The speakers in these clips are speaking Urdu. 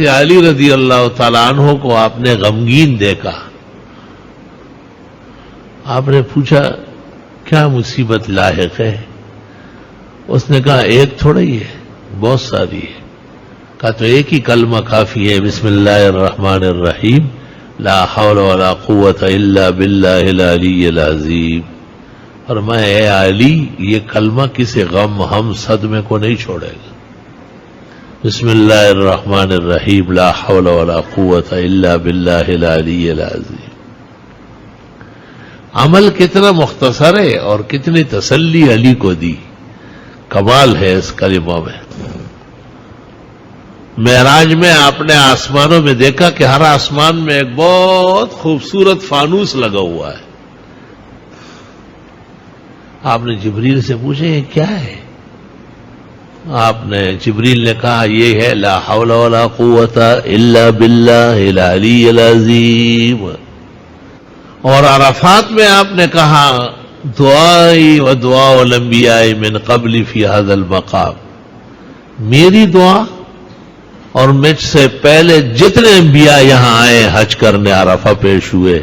علی رضی اللہ تعالیٰ عنہ کو آپ نے غمگین دیکھا. آپ نے پوچھا کیا مصیبت لاحق ہے؟ اس نے کہا ایک تھوڑا ہی ہے، بہت ساری ہے. کہا تو ایک ہی کلمہ کافی ہے، بسم اللہ الرحمن الرحیم، لا حول ولا قوت الا باللہ العلی العظیم. فرمایا اے علی، یہ کلمہ کسی غم ہم صدمے کو نہیں چھوڑے گا. بسم اللہ الرحمن الرحیم، لا حول ولا قوت الا باللہ العلی العظیم. عمل کتنا مختصر ہے اور کتنی تسلی علی کو دی. کمال ہے اس کلمہ میں. معراج میں آپ نے آسمانوں میں دیکھا کہ ہر آسمان میں ایک بہت خوبصورت فانوس لگا ہوا ہے. آپ نے جبریل سے پوچھا یہ کیا ہے؟ آپ نے جبریل نے کہا یہ ہے لا حول ولا قوت الا باللہ العلی العظیم. اور عرفات میں آپ نے کہا دعائی و دعاء الانبیاء من قبل فی هذا المقام، میری دعا اور مجھ سے پہلے جتنے انبیاء یہاں آئے حج کرنے عرفہ پیش ہوئے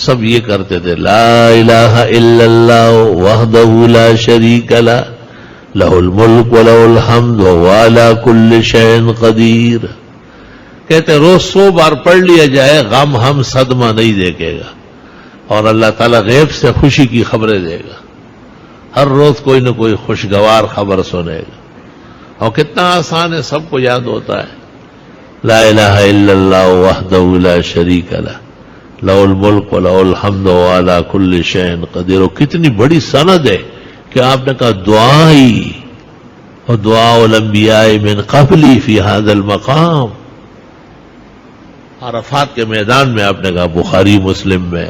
سب یہ کرتے تھے لا الہ الا اللہ وحدہ لا شریک لہ لہ الملک و لہ الحمد وہو علی کل شیء قدیر. کہتے روز 100 بار پڑھ لیا جائے غم ہم صدمہ نہیں دیکھے گا، اور اللہ تعالیٰ غیب سے خوشی کی خبریں دے گا. ہر روز کوئی نہ کوئی خوشگوار خبر سنے گا. اور کتنا آسان ہے، سب کو یاد ہوتا ہے. لا الہ الا اللہ وحدہ لا شریک لہ لہ الملک و لہ الحمد وہو علی کل شیء قدیر. اور کتنی بڑی سند ہے کہ آپ نے کہا دعائی و دعاء الانبیاء من قبلی فی هذا المقام. عرفات کے میدان میں آپ نے کہا بخاری مسلم میں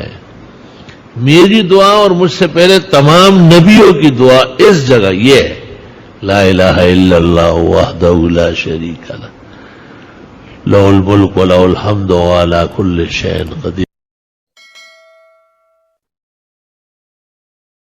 میری دعا اور مجھ سے پہلے تمام نبیوں کی دعا اس جگہ یہ ہے لا الہ الا اللہ وحدہ لا شریک لہ لہ الملک و لہ الحمد وہو علی کل شیء قدیر.